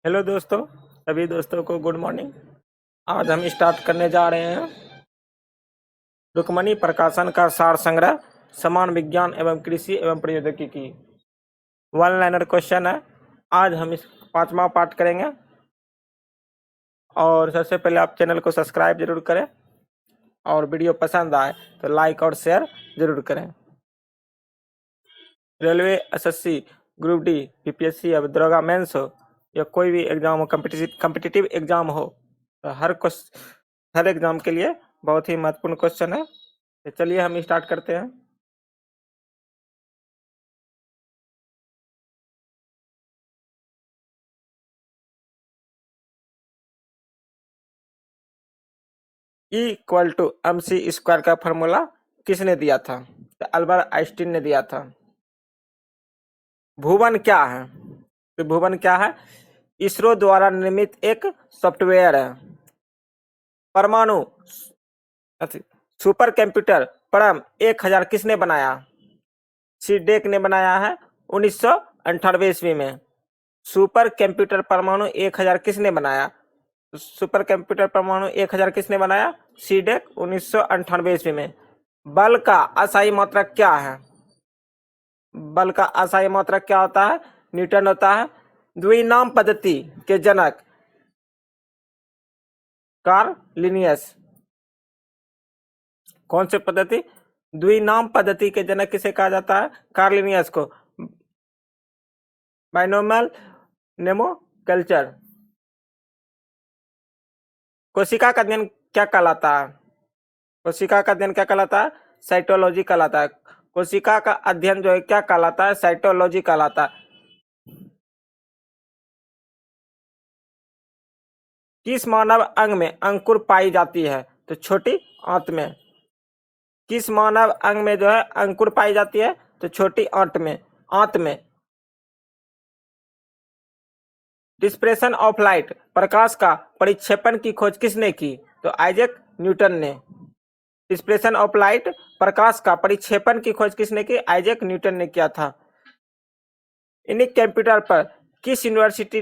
Hello दोस्तों, सभी दोस्तों को गुड मॉर्निंग। आज हम स्टार्ट करने जा रहे हैं रुक्मणी प्रकाशन का सार संग्रह समान विज्ञान एवं कृषि एवं प्रौद्योगिकी। वन लाइनर क्वेश्चन है। आज हम इस 5वां पार्ट करेंगे और सबसे पहले आप चैनल को सब्सक्राइब जरूर करें और वीडियो पसंद आए तो लाइक और शेयर जरूर करें। Railway, SSC, group D, BPSC या दरोगा मेंस हो या कोई भी एग्जाम हो, कम्पिटिटिव एग्जाम हो, तो हर एग्जाम के लिए बहुत ही महत्वपूर्ण क्वेश्चन है। तो चलिए हम स्टार्ट करते हैं। E=mc² का फॉर्मूला किसने दिया था? तो अल्बर्ट आइंस्टीन ने दिया था। भुवन क्या है? तो भुवन क्या है? इसरो द्वारा निर्मित एक सॉफ्टवेयर है। परमाणु सुपर कंप्यूटर परम 1000 किसने बनाया? सीडेक ने बनाया है 1998 ईस्वी में। सुपर कंप्यूटर परमाणु 1000 किसने बनाया? सुपर कंप्यूटर परमाणु 1000 किसने बनाया? सीडेक 1998 ईस्वी में। बल का अस्थायी मात्रक क्या है? बल का अस्थायी मात्रक क्या होता है? न्यूटन होता है। द्विनाम पद्धति के जनक कार्ल लिनियस। कौन सी पद्धति? द्विनाम पद्धति के जनक किसे कहा जाता है? कार्ल लिनियस को। Binomial nomenclature. कोशिका का अध्ययन क्या कहलाता है? कोशिका का अध्ययन क्या कहलाता है? साइटोलॉजी कहलाता है। कोशिका का अध्ययन जो है क्या कहलाता है? साइटोलॉजी कहलाता है। किस मानव अंग में अंकुर पाई जाती है? तो छोटी आंत में। किस मानव अंग में जो है अंकुर पाई जाती है? तो छोटी आंत में। डिस्पर्शन ऑफ लाइट, प्रकाश का परिक्षेपण की खोज किसने की? तो आइजैक न्यूटन ने। डिस्पर्शन ऑफ लाइट, प्रकाश का परिक्षेपण की खोज किसने की? आइजैक न्यूटन ने किया था। यूनिक कंप्यूटर पर किस यूनिवर्सिटी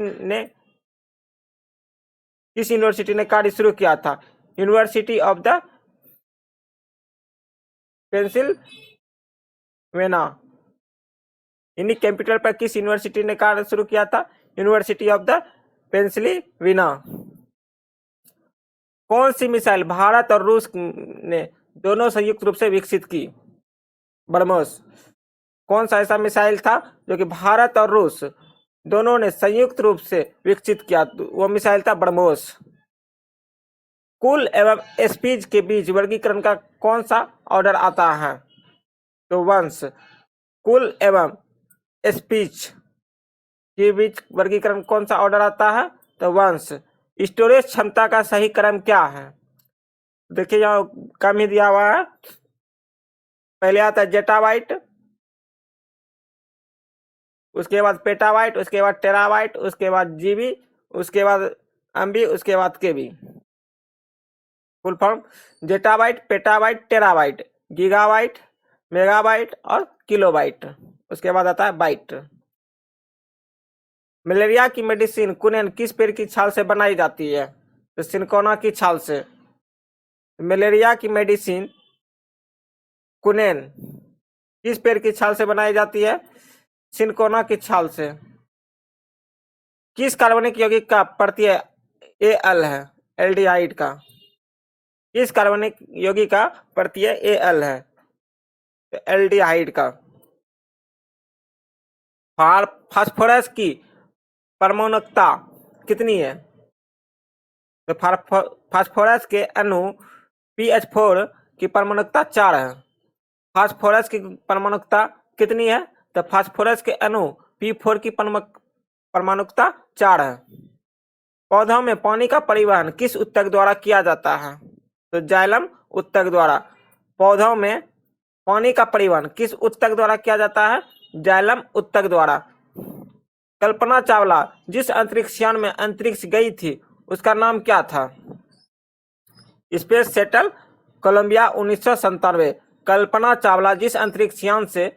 ने कार्य शुरू किया था? University of the Pennsylvania. Unique computer पर किस यूनिवर्सिटी ने कार्य शुरू किया था? University of the Pennsylvania. कौन सी मिसाइल भारत और रूस ने दोनों संयुक्त रूप से विकसित की? ब्रह्मोस। कौन सा ऐसा मिसाइल था जो कि भारत और रूस दोनों ने संयुक्त रूप से विकसित किया? वो मिसाइल था ब्रह्मोस। कुल एवं स्पीच के बीच वर्गीकरण का कौन सा ऑर्डर आता है? तो वंश। कुल एवं स्पीच के बीच वर्गीकरण कौन सा ऑर्डर आता है? तो वंश। स्टोरेज क्षमता का सही क्रम क्या है? देखिए यहाँ कम ही दिया हुआ है। पहले आता है जेटाबाइट, उसके बाद पेटाबाइट, उसके बाद टेराबाइट, उसके बाद जीबी, उसके बाद एमबी, उसके बाद KB. Full form zettabyte, petabyte, terabyte, gigabyte, megabyte और किलोबाइट। उसके बाद आता है बाइट। मलेरिया की मेडिसिन कुनेन किस पेड़ की छाल से बनाई जाती है? तो सिनकोना की छाल से। मलेरिया की मेडिसिन कुनेन किस पेड़ की छाल से बनाई जाती है? सिनकोना की छाल से। किस कार्बनिक यौगिक का प्रत्यय एल है? एल्डिहाइड का। किस कार्बनिक यौगिक का प्रत्यय एल है? तो एल्डिहाइड का। फास्फोरस की परमाणुकता कितनी है? तो फास्फोरस के अणु PH4 की परमाणुकता 4 है। फास्फोरस की परमाणुकता कितनी है? तो फास्फोरस के अणु P4 की परमाणुकता 4 है। पौधों में पानी का परिवहन किस ऊतक द्वारा किया जाता है? तो जाइलम ऊतक द्वारा। पौधों में पानी का परिवहन किस ऊतक द्वारा किया जाता है? जाइलम ऊतक द्वारा। कल्पना चावला जिस अंतरिक्ष यान में अंतरिक्ष गई थी उसका नाम क्या था? Space shuttle Columbia 1997। Kalpana Chawla जिस अंतरिक्ष यान से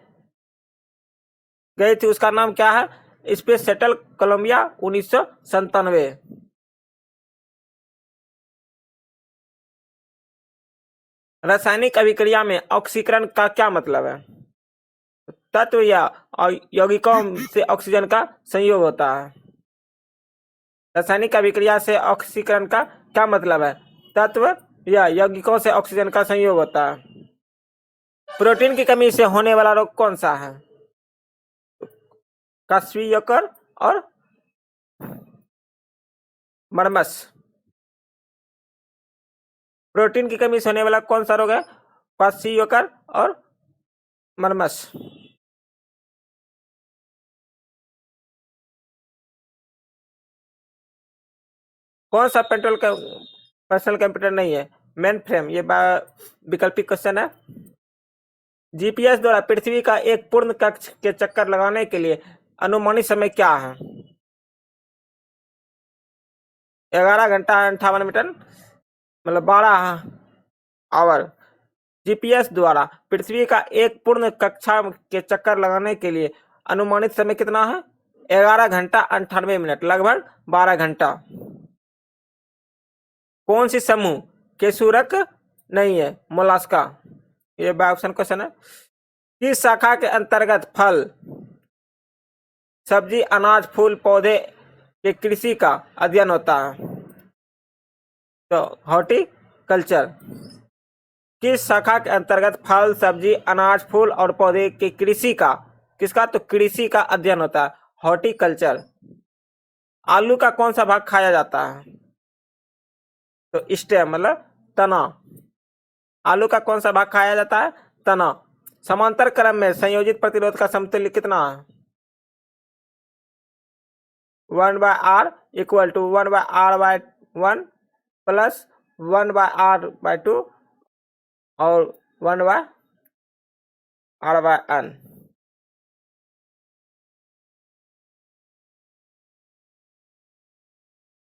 गई थी उसका नाम क्या है? Space shuttle Columbia 1997। रासायनिक अभिक्रिया में ऑक्सीकरण का क्या मतलब है? तत्व या यौगिकों से ऑक्सीजन का संयोग होता है। रासायनिक अभिक्रिया से ऑक्सीकरण का क्या मतलब है? तत्व या यौगिकों से ऑक्सीजन का संयोग होता है। प्रोटीन की कमी से होने वाला रोग कौन सा है? क्वार्ट्ज़ियोकर और मरमस। प्रोटीन की कमी से होने वाला कौन सा रोग है? क्वार्ट्ज़ियोकर और मरमस। कौन सा पर्सनल कंप्यूटर नहीं है? Main frame. ये विकल्पिक क्वेश्चन है। जीपीएस द्वारा पृथ्वी का एक पूर्ण कक्ष के चक्कर लगाने के लिए अनुमानित समय क्या है? 11 घंटा 58 मिनट, मतलब 12 आवर। जीपीएस द्वारा पृथ्वी का एक पूर्ण कक्षा के चक्कर लगाने के लिए अनुमानित समय कितना है? 11 घंटा 98 मिनट, लगभग 12 घंटा। कौन सी समूह केशूरक नहीं है? मोलास्का। ये बाय ऑप्शन क्वेश्चन है। किस शाखा के अंतर्गत फल, सब्जी, अनाज, फूल, पौधे के कृषि का अध्ययन होता है? तो हॉर्टिकल्चर। किस शाखा के अंतर्गत फल, सब्जी, अनाज, फूल और पौधे के कृषि का, किसका? तो कृषि का अध्ययन होता है, हॉर्टिकल्चर। आलू का कौन सा भाग खाया जाता है? तो स्टेम, मतलब तना। आलू का कौन सा भाग खाया जाता है? तना। समांतर क्रम में संयोजित प्रतिरोध का समतुल्य कितना है? 1/r equal to 1/r/1 plus 1/r/2 और 1/r/n।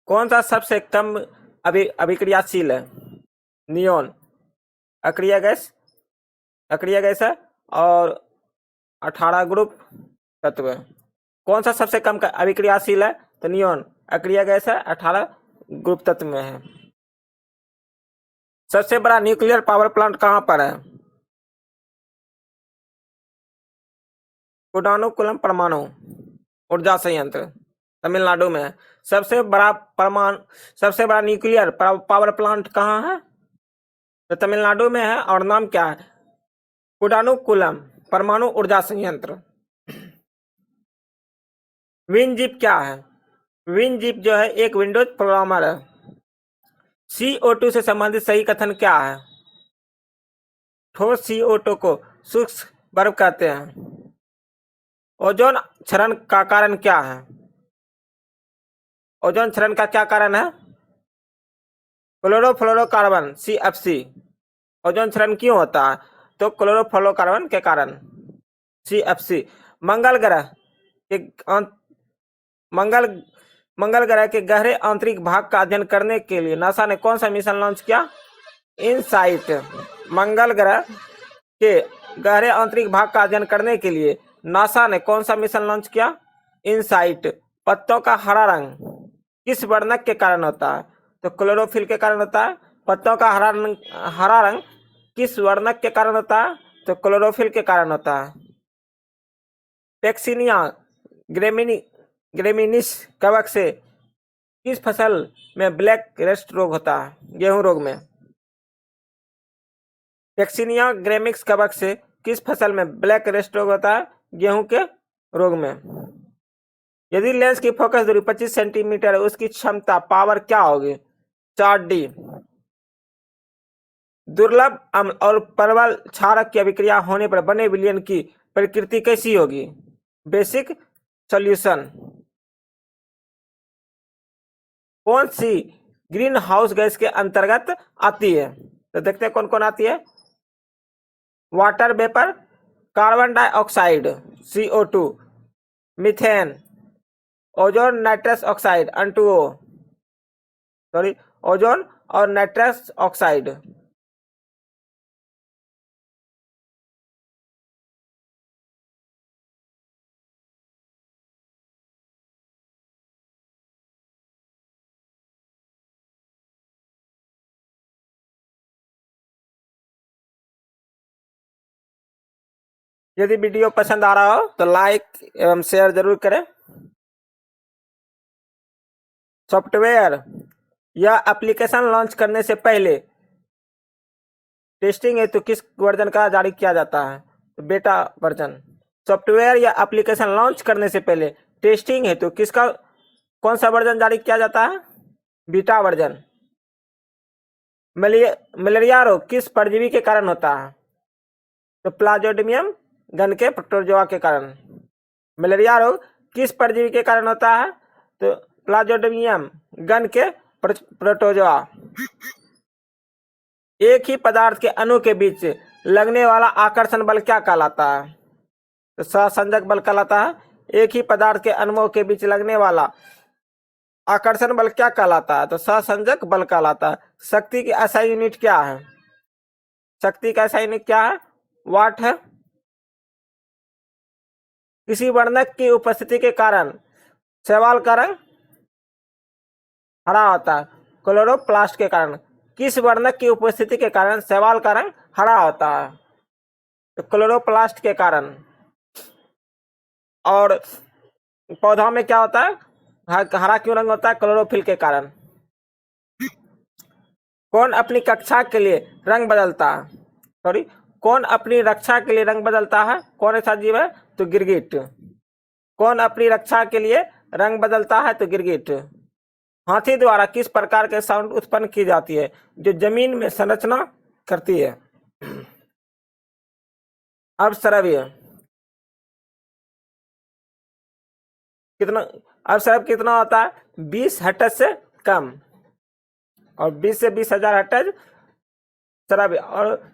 कौन सा सबसे कम अभिक्रियाशील है? नियोन। अक्रिय गैस है और 18 ग्रुप तत्व है। कौन सा सबसे कम अभिक्रियाशील है? तो नियोन। अक्रिय गैस है, 18 ग्रुप तत्व में है। सबसे बड़ा न्यूक्लियर पावर प्लांट कहाँ पर है? कुडानुकुलम परमाणु ऊर्जा संयंत्र, तमिलनाडु में है। सबसे बड़ा न्यूक्लियर पावर प्लांट कहाँ है? तो तमिलनाडु में है और नाम क्या है? कुडानुकुलम परमाणु ऊर्जा संयंत्र। विनजिप क्या है? विनजिप जो है एक विंडोज प्रोग्रामर है। CO2 से संबंधित सही कथन क्या है? ठोस CO2 को शुष्क बर्फ कहते हैं। ओजोन क्षरण का कारण क्या है? ओजोन क्षरण का क्या कारण है? Chlorofluorocarbon CFC। ओजोन क्षरण क्यों होता है? तो क्लोरोफ्लोरोकार्बन के कारण, CFC। मंगल ग्रह के मंगल ग्रह के गहरे आंतरिक भाग का अध्ययन करने के लिए नासा ने कौन सा मिशन लॉन्च किया? इनसाइट। मंगल ग्रह के गहरे आंतरिक भाग का अध्ययन करने के लिए नासा ने कौन सा मिशन लॉन्च किया? इनसाइट। पत्तों का हरा रंग किस वर्णक के कारण होता है? तो क्लोरोफिल के कारण होता है। पत्तों का हरा रंग किस वर्णक के कारण होता है? तो क्लोरोफिल के कारण होता है। पेक्सिनिया ग्रेमिनिस कवक से किस फसल में ब्लैक रस्ट रोग होता है? गेहूं रोग में। पेक्सिनिया ग्रेमिक्स कवक से किस फसल में ब्लैक रस्ट रोग होता है? गेहूं के रोग में। यदि लेंस की फोकस दूरी 25 सेंटीमीटर है, उसकी क्षमता पावर क्या होगी? 4D। दुर्लभ अम्ल और प्रबल क्षारक की अभिक्रिया होने पर बने विलयन की प्रकृति कैसी होगी? Basic solution. कौन सी ग्रीन हाउस गैस के अंतर्गत आती है? तो देखते हैं कौन कौन आती है। Water vapour, carbon dioxide CO2, methane, ozone nitrous oxide ozone और नाइट्रस ऑक्साइड। यदि वीडियो पसंद आ रहा हो तो लाइक एवं शेयर जरूर करें। सॉफ्टवेयर या एप्लीकेशन लॉन्च करने से पहले टेस्टिंग हेतु किस वर्जन का जारी किया जाता है? तो बेटा वर्जन। सॉफ्टवेयर या एप्लीकेशन लॉन्च करने से पहले टेस्टिंग हेतु किसका कौन सा वर्जन जारी किया जाता है? Beta version. मलेरिया रोग किस परजीवी के कारण होता है? तो प्लाज्मोडियम गण के प्रोटोजोआ के कारण। मलेरिया रोग किस परजीवी के कारण होता है? तो प्लाज्मोडियम गण के प्रोटोजोआ। एक ही पदार्थ के अणु के बीच लगने वाला आकर्षण बल क्या कहलाता है? तो सहसंजक बल कहलाता है। एक ही पदार्थ के अणुओं के बीच लगने वाला आकर्षण बल क्या कहलाता है? तो सहसंजक बल कहलाता है। शक्ति की SI यूनिट क्या है? शक्ति का SI यूनिट क्या है? वाट है। किसी वर्णक की उपस्थिति के कारण शैवाल का रंग हरा होता है? क्लोरोप्लास्ट के कारण। किस वर्णक की उपस्थिति के कारण शैवाल का रंग हरा होता है? तो क्लोरोप्लास्ट के कारण। और पौधा में क्या होता है? हरा क्यों रंग होता है? क्लोरोफिल के कारण। कौन अपनी कक्षा के लिए रंग बदलता है? सॉरी, कौन अपनी रक्षा के लिए रंग बदलता है? कौन ऐसा जीव है? तो गिरगिट। कौन अपनी रक्षा के लिए रंग बदलता है? तो गिरगिट। हाथी द्वारा किस प्रकार के साउंड उत्पन्न की जाती है जो जमीन में संरचना करती है? अपस्रव्य। कितना अपस्रव कितना होता है? 20 हर्ट्ज से कम, और 20 से 20,000 हर्ट्ज श्रव्य, और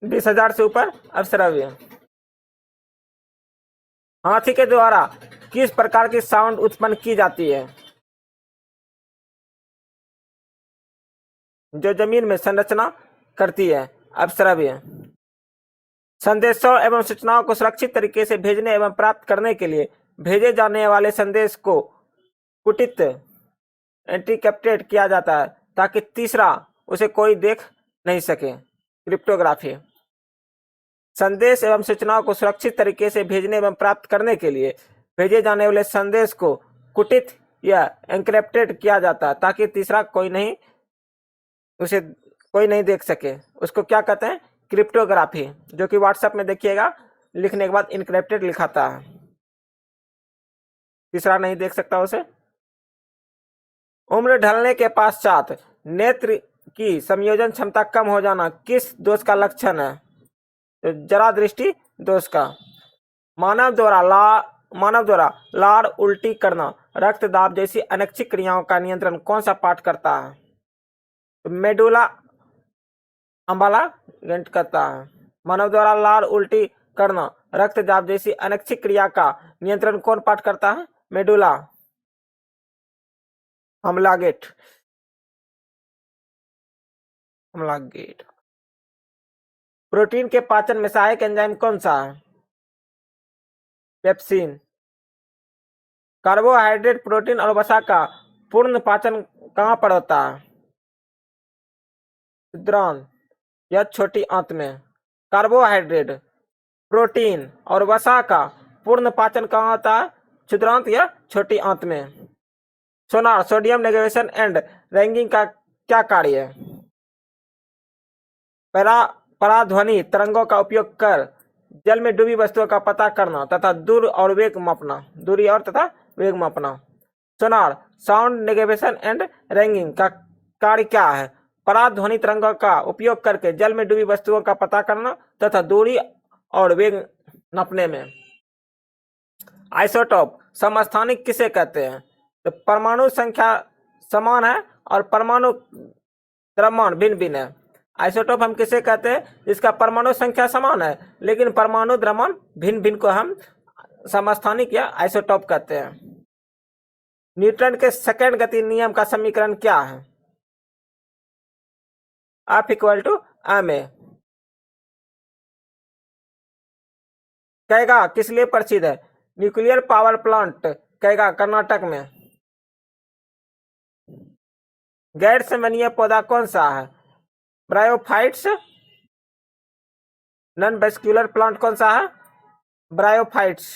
20,000 से ऊपर अपस्रव्य। हाथी के द्वारा किस प्रकार की साउंड उत्पन्न की जाती है जो जमीन में संरचना करती है? अपस्रव्य। संदेशों एवं सूचनाओं को सुरक्षित तरीके से भेजने एवं प्राप्त करने के लिए भेजे जाने वाले संदेश को कुटित एन्क्रिप्टेड किया जाता है ताकि तीसरा उसे कोई देख नहीं सके। क्रिप्टोग्राफी। संदेश एवं सूचनाओं को सुरक्षित तरीके से भेजने एवं प्राप्त करने के लिए भेजे जाने वाले संदेश को कुटित या एन्क्रिप्टेड किया जाता है ताकि तीसरा कोई नहीं देख सके। उसको क्या कहते हैं? क्रिप्टोग्राफी। जो कि व्हाट्सएप में देखिएगा, लिखने के बाद इनक्रिप्टेड लिखाता है, तीसरा नहीं देख सकता उसे। उम्र ढलने के पश्चात नेत्र की संयोजन क्षमता कम हो जाना किस दोष का लक्षण है? तो जरा दृष्टि दोष का। मानव द्वारा लार उल्टी करना, रक्तदाब जैसी अनैच्छिक क्रियाओं का नियंत्रण कौन सा पार्ट करता है? तो मेडुला ऑम्बालागेंट करता है। मानव द्वारा लार उल्टी करना, रक्तदाब जैसी अनैच्छिक क्रिया का नियंत्रण कौन पार्ट करता है? मेडुला ऑम्बालागेंट। प्रोटीन के पाचन में सहायक एंजाइम कौन सा है? पेप्सिन। कार्बोहाइड्रेट, प्रोटीन और वसा का पूर्ण पाचन कहाँ पर होता है? क्षुद्रांत या छोटी आंत में। कार्बोहाइड्रेट, प्रोटीन और वसा का पूर्ण पाचन कहाँ होता है? क्षुद्रांत या छोटी आंत में। सोनार, सोडियम नेविगेशन एंड रैंकिंग का क्या कार्य है? पराध्वनि तरंगों का उपयोग कर जल में डूबी वस्तुओं का पता करना तथा दूरी और वेग मापना। सोनार, साउंड नेविगेशन एंड रैंकिंग का कार्य क्या है? पराध्वनि तरंगों का उपयोग करके जल में डूबी वस्तुओं का पता करना तथा दूरी और वेग नापने में। आइसोटोप समस्थानिक किसे कहते हैं? तो परमाणु संख्या समान है और परमाणु द्रव्यमान भिन्न भिन्न है। आइसोटोप हम किसे कहते हैं? जिसका परमाणु संख्या समान है लेकिन परमाणु द्रव्यमान भिन्न भिन्न को हम समस्थानिक या आइसोटोप कहते हैं। न्यूटन के सेकंड गति नियम का समीकरण क्या है? F = ma। कैगा किस लिए प्रसिद्ध है? Nuclear power plant Kaiga Karnataka में। गैर संवहनीय पौधा कौन सा है? ब्रायोफाइट्स। नॉन वेस्क्यूलर प्लांट कौन सा है? ब्रायोफाइट्स।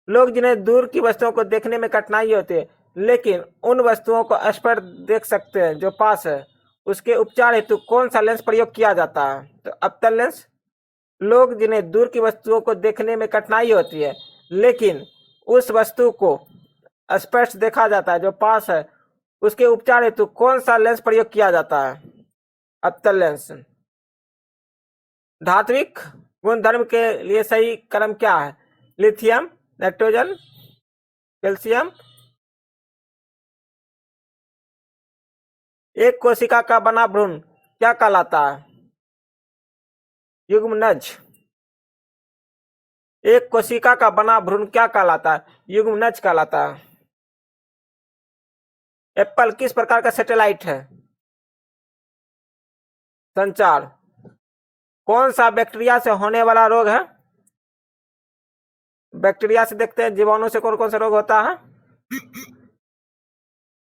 लोग जिन्हें दूर की वस्तुओं को देखने में कठिनाई होती है लेकिन उन वस्तुओं को स्पष्ट देख सकते हैं जो पास है, उसके उपचार हेतु कौन सा लेंस प्रयोग किया जाता है? तो अवतल लेंस। लोग जिन्हें दूर की वस्तुओं को देखने में कठिनाई होती है लेकिन उस वस्तु को स्पष्ट देखा जाता है जो पास है, उसके उपचार हेतु कौन सा लेंस प्रयोग किया जाता है? अवतल लेंस। धात्विक गुणधर्म के लिए सही क्रम क्या है? Lithium, nitrogen, calcium. एक कोशिका का बना भ्रूण क्या कहलाता है? युग्मनज। एक कोशिका का बना भ्रूण क्या कहलाता है? युग्मनज कहलाता है। एप्पल किस प्रकार का सैटेलाइट है? संचार। कौन सा बैक्टीरिया से होने वाला रोग है? बैक्टीरिया से देखते हैं जीवाणु से कौन कौन सा रोग होता है?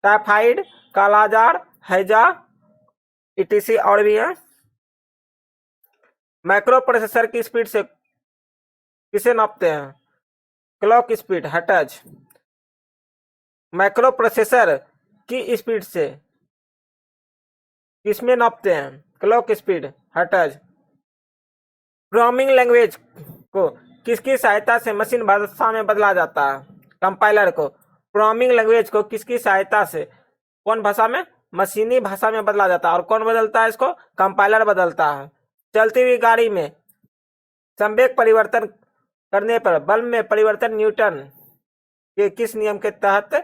टाइफाइड, कालाजार, हैजा, ईटीसी और भी है। माइक्रो प्रोसेसर की स्पीड से किसे नापते हैं? Clock speed, hertz. Micro processor की स्पीड से किसमें नापते हैं? Clock speed, hertz. Programming language को किसकी सहायता से मशीन भाषा में बदला जाता है? कंपाइलर को। प्रोग्रामिंग लैंग्वेज को किसकी सहायता से कौन भाषा में? मशीनी भाषा में बदला जाता है। और कौन बदलता है इसको? कंपाइलर बदलता है। चलती हुई गाड़ी में संवेग परिवर्तन करने पर बल में परिवर्तन न्यूटन के किस नियम के तहत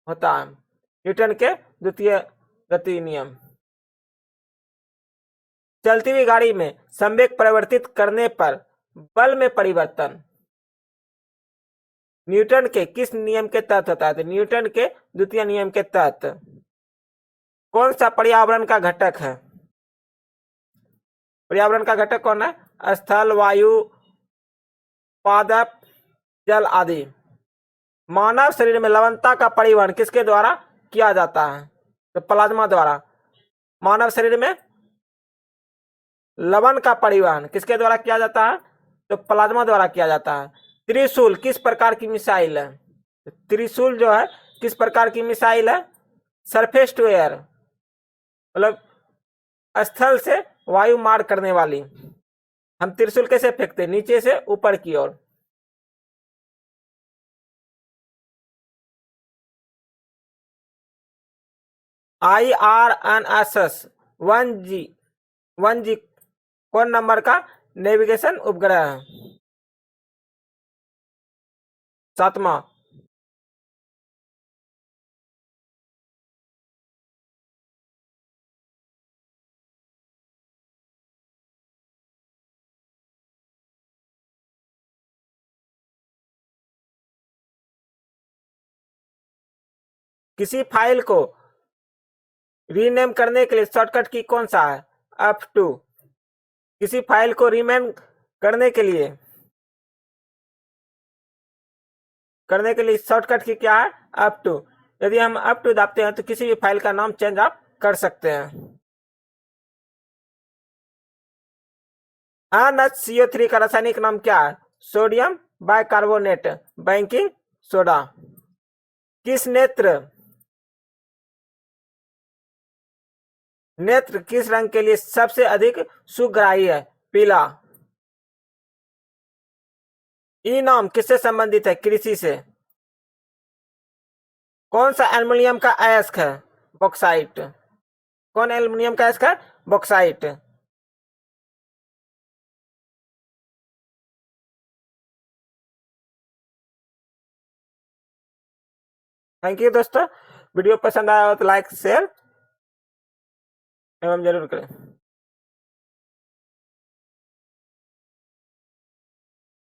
होता है? न्यूटन के द्वितीय गति नियम। चलती हुई गाड़ी में संवेग परिवर्तित करने पर बल में परिवर्तन न्यूटन के किस नियम के तहत होता है? तो न्यूटन के द्वितीय नियम के तहत। कौन सा पर्यावरण का घटक है? पर्यावरण का घटक कौन है? स्थल, वायु, पादप, जल आदि। मानव शरीर में लवणता का परिवहन किसके द्वारा किया जाता है? तो प्लाज्मा द्वारा। मानव शरीर में लवण का परिवहन किसके द्वारा किया जाता है? तो प्लाज्मा द्वारा किया जाता है। त्रिशूल किस प्रकार की मिसाइल है? त्रिशूल जो है किस प्रकार की मिसाइल है? सरफेस टू एयर, मतलब स्थल से वायु मार करने वाली। हम त्रिशूल कैसे फेंकते? नीचे से ऊपर की ओर। IRNSS 1G कौन नंबर का नेविगेशन उपग्रह है? 7वां। किसी फाइल को रीनेम करने के लिए शॉर्टकट की कौन सा है? F2। किसी फाइल को रीनेम करने के लिए शॉर्टकट की क्या है? F2। यदि हम F2 दाबते हैं तो किसी भी फाइल का नाम चेंज आप कर सकते हैं। NaCO3 का रासायनिक नाम क्या है? Sodium bicarbonate, baking soda. किस नेत्र किस रंग के लिए सबसे अधिक सुग्राही है? पीला। ई नाम किससे संबंधित है? कृषि से। कौन सा एल्युमिनियम का अयस्क है? बॉक्साइट। कौन एल्युमिनियम का अयस्क है? बॉक्साइट। थैंक यू दोस्तों। वीडियो पसंद आया हो तो लाइक शेयर एवं जरूर करें।